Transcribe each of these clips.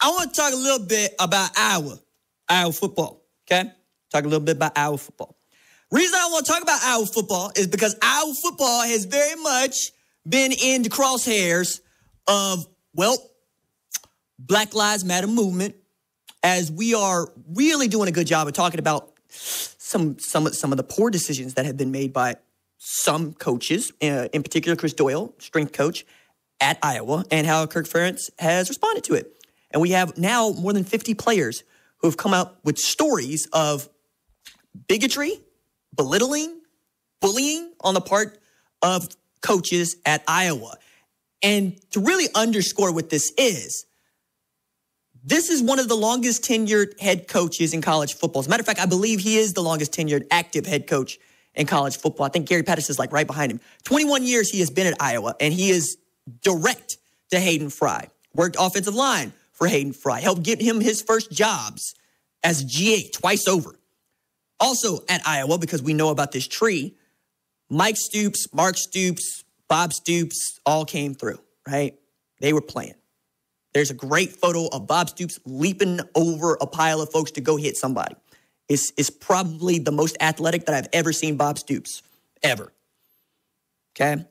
I want to talk a little bit about Iowa football, okay? Talk a little bit about Iowa football. Reason I want to talk about Iowa football is because Iowa football has very much been in the crosshairs of, well, Black Lives Matter movement, as we are really doing a good job of talking about some of the poor decisions that have been made by some coaches, in particular Chris Doyle, strength coach at Iowa, and how Kirk Ferentz has responded to it. And we have now more than 50 players who have come out with stories of bigotry, belittling, bullying on the part of coaches at Iowa. And to really underscore what this is one of the longest tenured head coaches in college football. As a matter of fact, I believe he is the longest tenured active head coach in college football. I think Gary Patterson's like right behind him. 21 years he has been at Iowa, and he is direct to Hayden Fry. Worked offensive line for Hayden Fry. Helped get him his first jobs as GA twice over. Also at Iowa, because we know about this tree, Mike Stoops, Mark Stoops, Bob Stoops all came through, right? They were playing. There's a great photo of Bob Stoops leaping over a pile of folks to go hit somebody. It's probably the most athletic that I've ever seen Bob Stoops, ever. Okay?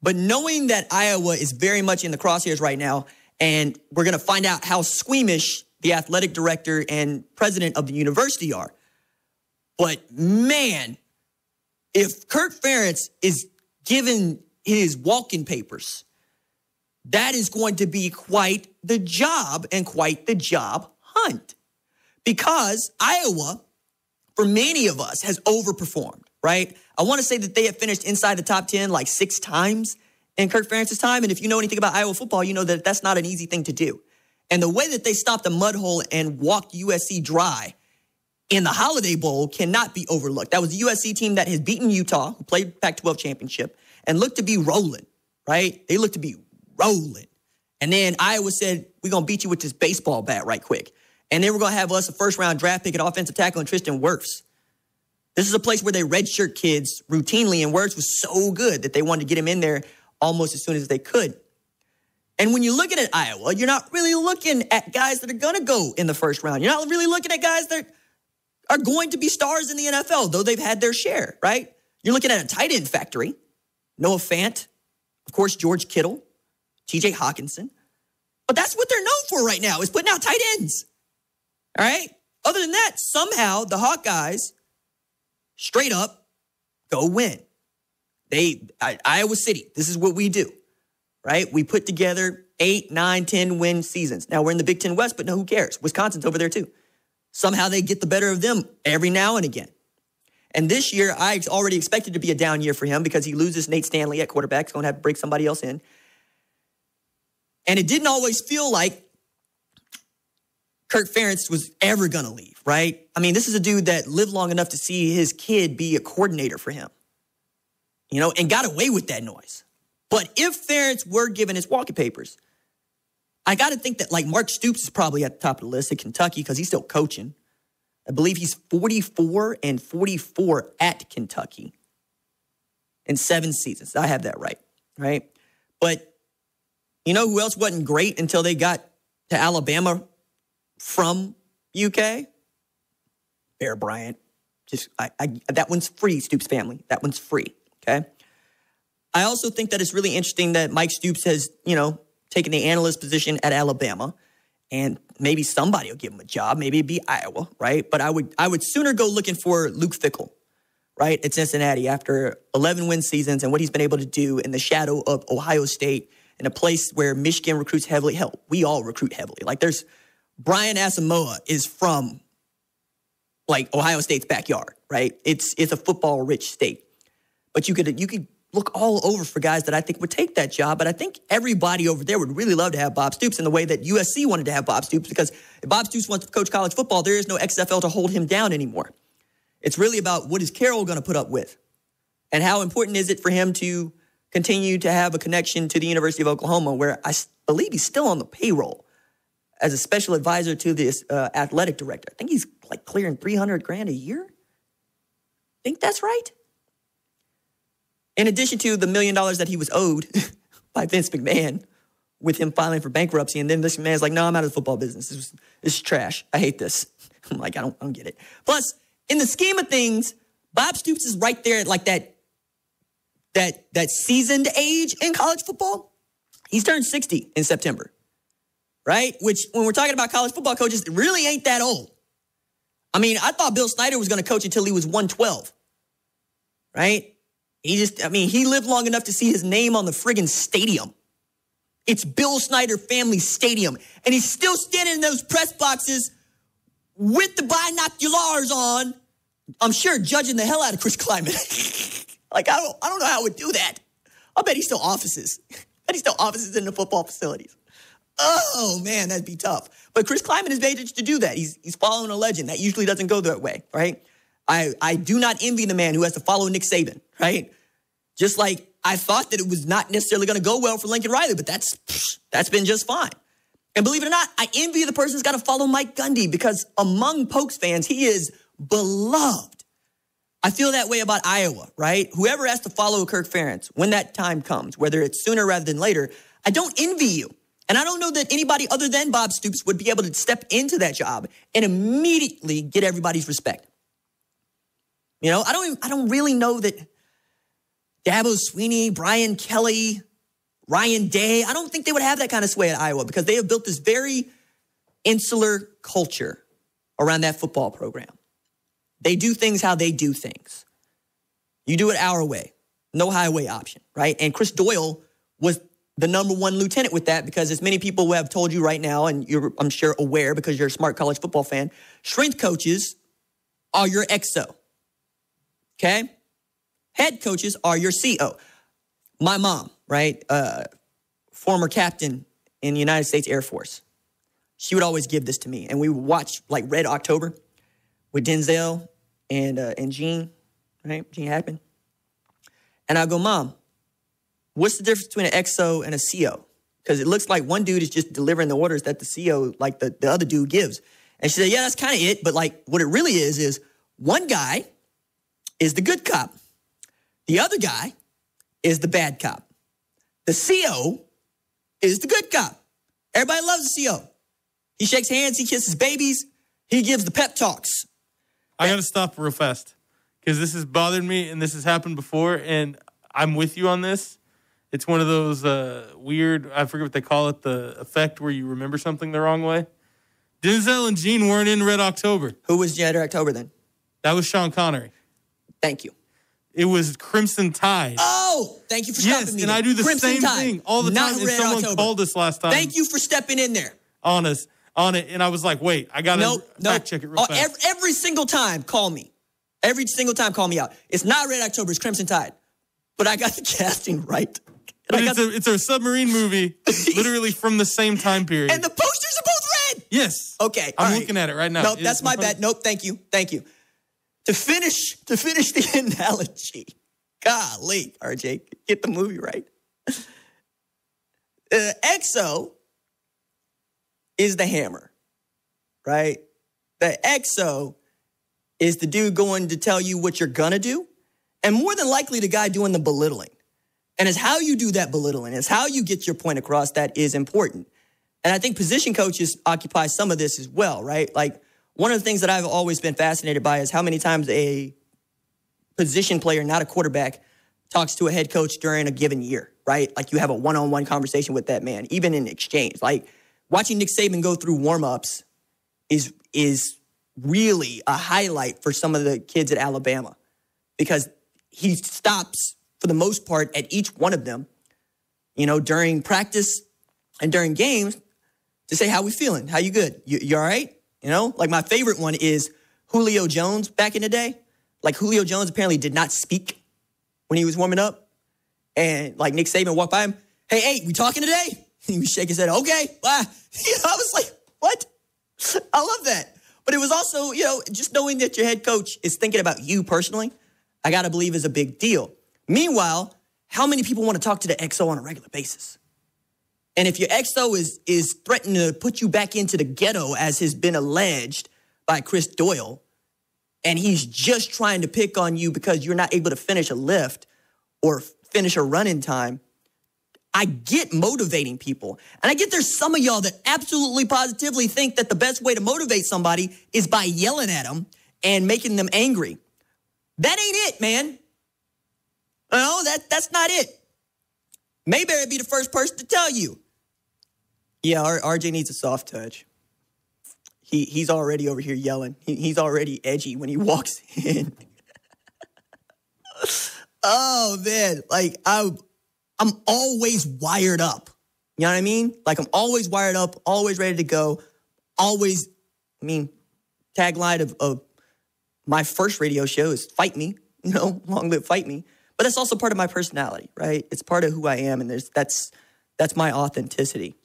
But knowing that Iowa is very much in the crosshairs right now, and we're going to find out how squeamish the athletic director and president of the university are. But man, if Kirk Ferentz is given his walking papers, that is going to be quite the job and quite the job hunt. Because Iowa, for many of us, has overperformed, right? I want to say that they have finished inside the top 10 like 6 times in Kirk Ferentz's time. And if you know anything about Iowa football, you know that that's not an easy thing to do. And the way that they stopped a mud hole and walked USC dry in the Holiday Bowl cannot be overlooked. That was the USC team that has beaten Utah, who played Pac-12 championship, and looked to be rolling, right? They looked to be rolling. And then Iowa said, we're going to beat you with this baseball bat right quick. And then we're going to have us a first-round draft pick at offensive tackle and Tristan Wirfs. This is a place where they redshirt kids routinely, and Wirfs was so good that they wanted to get him in there almost as soon as they could. And when you're looking at Iowa, you're not really looking at guys that are going to go in the first round. You're not really looking at guys that are going to be stars in the NFL, though they've had their share, right? You're looking at a tight end factory. Noah Fant, of course, George Kittle, TJ Hawkinson. But that's what they're known for right now, is putting out tight ends. All right? Other than that, somehow the Hawkeyes straight up go win. Iowa City, this is what we do, right? We put together 8, 9, 10 win seasons. Now we're in the Big Ten West, but no, who cares? Wisconsin's over there too. Somehow they get the better of them every now and again. And this year, I already expected to be a down year for him because he loses Nate Stanley at quarterback. He's going to have to break somebody else in. And it didn't always feel like Kirk Ferentz was ever going to leave, right? I mean, this is a dude that lived long enough to see his kid be a coordinator for him, you know, and got away with that noise. But if Ferentz were given his walking papers, I got to think that like Mark Stoops is probably at the top of the list at Kentucky because he's still coaching. I believe he's 44-44 at Kentucky in 7 seasons. I have that right? But you know who else wasn't great until they got to Alabama from UK? Bear Bryant. That one's free, Stoops family. That one's free, okay? I also think that it's really interesting that Mike Stoops has, taken the analyst position at Alabama, and maybe somebody will give him a job. Maybe it'd be Iowa, right? But I would sooner go looking for Luke Fickell, right, at Cincinnati after 11 win seasons and what he's been able to do in the shadow of Ohio State in a place where Michigan recruits heavily. Hell, we all recruit heavily. Like there's Brian Asamoah is from like Ohio State's backyard, right? It's a football-rich state. But you could look all over for guys that I think would take that job. But I think everybody over there would really love to have Bob Stoops in the way that USC wanted to have Bob Stoops, because if Bob Stoops wants to coach college football, there is no XFL to hold him down anymore. It's really about what is Carroll going to put up with, and how important is it for him to continue to have a connection to the University of Oklahoma, where I believe he's still on the payroll as a special advisor to this athletic director. I think he's like clearing $300,000 a year. I think that's right. In addition to the $1 million that he was owed by Vince McMahon with him filing for bankruptcy. And then this man's like, no, I'm out of the football business. This is trash. I hate this. I'm like, I don't get it. Plus, in the scheme of things, Bob Stoops is right there at like that seasoned age in college football. He's turned 60 in September, right? Which, when we're talking about college football coaches, it really ain't that old. I mean, I thought Bill Snyder was going to coach until he was 112, right? He lived long enough to see his name on the friggin' stadium. It's Bill Snyder Family Stadium. And he's still standing in those press boxes with the binoculars on, I'm sure judging the hell out of Chris Kleiman. Like, I don't know how I would do that. I bet he still offices. In the football facilities. Oh, man, that'd be tough. But Chris Kleiman has managed to do that. He's following a legend. That usually doesn't go that way, right? I do not envy the man who has to follow Nick Saban, right? Just like I thought that it was not necessarily going to go well for Lincoln Riley, but that's been just fine. And believe it or not, I envy the person who's got to follow Mike Gundy because among Pokes fans, he is beloved. I feel that way about Iowa, right? Whoever has to follow Kirk Ferentz when that time comes, whether it's sooner rather than later, I don't envy you. And I don't know that anybody other than Bob Stoops would be able to step into that job and immediately get everybody's respect. You know, I don't really know that Dabo Swinney, Brian Kelly, Ryan Day, I don't think they would have that kind of sway at Iowa because they have built this very insular culture around that football program. They do things how they do things. You do it our way. No highway option, right? And Chris Doyle was the number one lieutenant with that because as many people have told you right now, and you're, I'm sure, aware because you're a smart college football fan, strength coaches are your XO, okay? Head coaches are your CO. My mom, right, former captain in the United States Air Force, she would always give this to me. And we would watch like Red October with Denzel and Gene, right? Gene Hackman. And I go, Mom, what's the difference between an XO and a CO? Because it looks like one dude is just delivering the orders that the CO, like the other dude gives. And she said, yeah, that's kind of it. But like what it really is one guy is the good cop. The other guy is the bad cop. The CO is the good cop. Everybody loves the CO. He shakes hands, he kisses babies, he gives the pep talks. I got to stop real fast because this has bothered me and this has happened before, and I'm with you on this. It's one of those weird, I forget what they call it, the effect where you remember something the wrong way. Denzel and Gene weren't in Red October. Who was Red October then? That was Sean Connery. Thank you. It was Crimson Tide. Oh, thank you for stopping me. And I do the Crimson same Tide. thing all the time. And someone called us last time. Thank you for stepping in there. On it. And I was like, wait, I got to fact check it real fast. Every single time, call me. Every single time, call me out. It's not Red October, it's Crimson Tide. But I got the casting right. But it's a submarine movie, literally from the same time period. And the posters are both red. Yes. Okay. I'm looking at it right now. Nope, that's my bad. Nope, thank you. To finish the analogy. Golly, RJ, get the movie right. XO is the hammer, right? The XO is the dude going to tell you what you're going to do, and more than likely the guy doing the belittling. And it's how you do that belittling. It's how you get your point across that is important. And I think position coaches occupy some of this as well, right? Like one of the things that I've always been fascinated by is how many times a position player, not a quarterback, talks to a head coach during a given year, right? Like you have a one-on-one conversation with that man, even in exchange. Like watching Nick Saban go through warm-ups is really a highlight for some of the kids at Alabama because he stops for the most part at each one of them, you know, during practice and during games to say, how we feeling? How you good? You all right? You know, like my favorite one is Julio Jones back in the day. Like Julio Jones apparently did not speak when he was warming up. And like Nick Saban walked by him, hey, we talking today? And he was shaking his head, okay. Bye. You know, I was like, what? I love that. But it was also, you know, just knowing that your head coach is thinking about you personally, I got to believe is a big deal. Meanwhile, how many people want to talk to the XO on a regular basis? And if your XO is threatening to put you back into the ghetto, as has been alleged by Chris Doyle, and he's just trying to pick on you because you're not able to finish a lift or finish a run in time, I get motivating people. And I get there's some of y'all that absolutely positively think that the best way to motivate somebody is by yelling at them and making them angry. That ain't it, man. No, that's not it. Mayberry would be the first person to tell you. Yeah, RJ needs a soft touch. He's already over here yelling. He's already edgy when he walks in. Oh, man. Like, I'm always wired up. You know what I mean? Like, I'm always wired up, always ready to go. Always, tagline of my first radio show is fight me. Long live fight me. But that's also part of my personality, right? It's part of who I am, and that's my authenticity.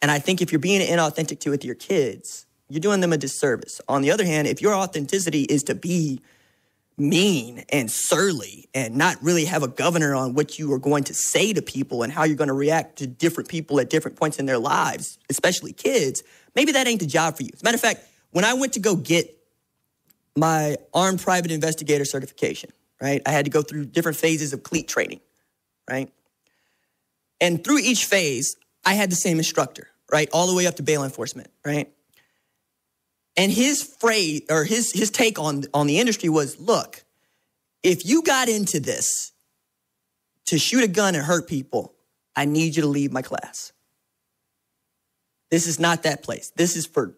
And I think if you're being inauthentic with your kids, you're doing them a disservice. On the other hand, if your authenticity is to be mean and surly and not really have a governor on what you are going to say to people and how you're going to react to different people at different points in their lives, especially kids, maybe that ain't the job for you. As a matter of fact, when I went to go get my armed private investigator certification, right, I had to go through different phases of CLEAT training, right? And through each phase, I had the same instructor, right, all the way up to bail enforcement, right? And his phrase or his take on the industry was, look, if you got into this to shoot a gun and hurt people, I need you to leave my class. This is not that place. This is for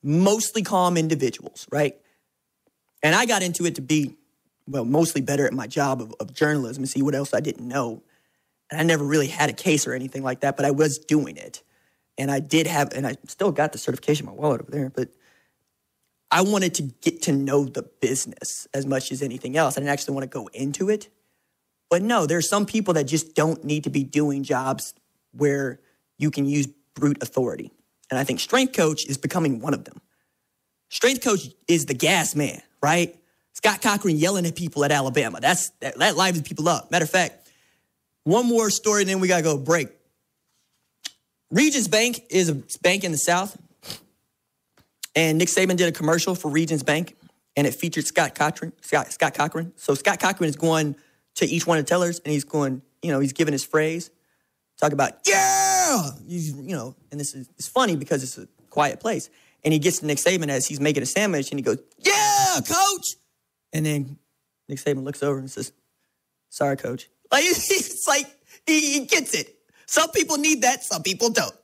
mostly calm individuals, right? And I got into it to be, mostly better at my job of journalism and see what else I didn't know. And I never really had a case or anything like that, but I was doing it. And I did have, and I still got the certification in my wallet over there, but I wanted to get to know the business as much as anything else. I didn't actually want to go into it. But no, there are some people that just don't need to be doing jobs where you can use brute authority. And I think strength coach is becoming one of them. Strength coach is the gas man, right? Scott Cochran yelling at people at Alabama. That livens people up. Matter of fact, one more story, and then we got to go break. Regions Bank is a bank in the South. And Nick Saban did a commercial for Regions Bank, and it featured Scott Cochran. So Scott Cochran is going to each one of the tellers, and he's going, he's giving his phrase. Talk about, yeah! And it's funny because it's a quiet place. And he gets to Nick Saban as he's making a sandwich, and he goes, yeah, coach! And then Nick Saban looks over and says, sorry, coach. Like, it's like, he gets it. Some people need that, some people don't.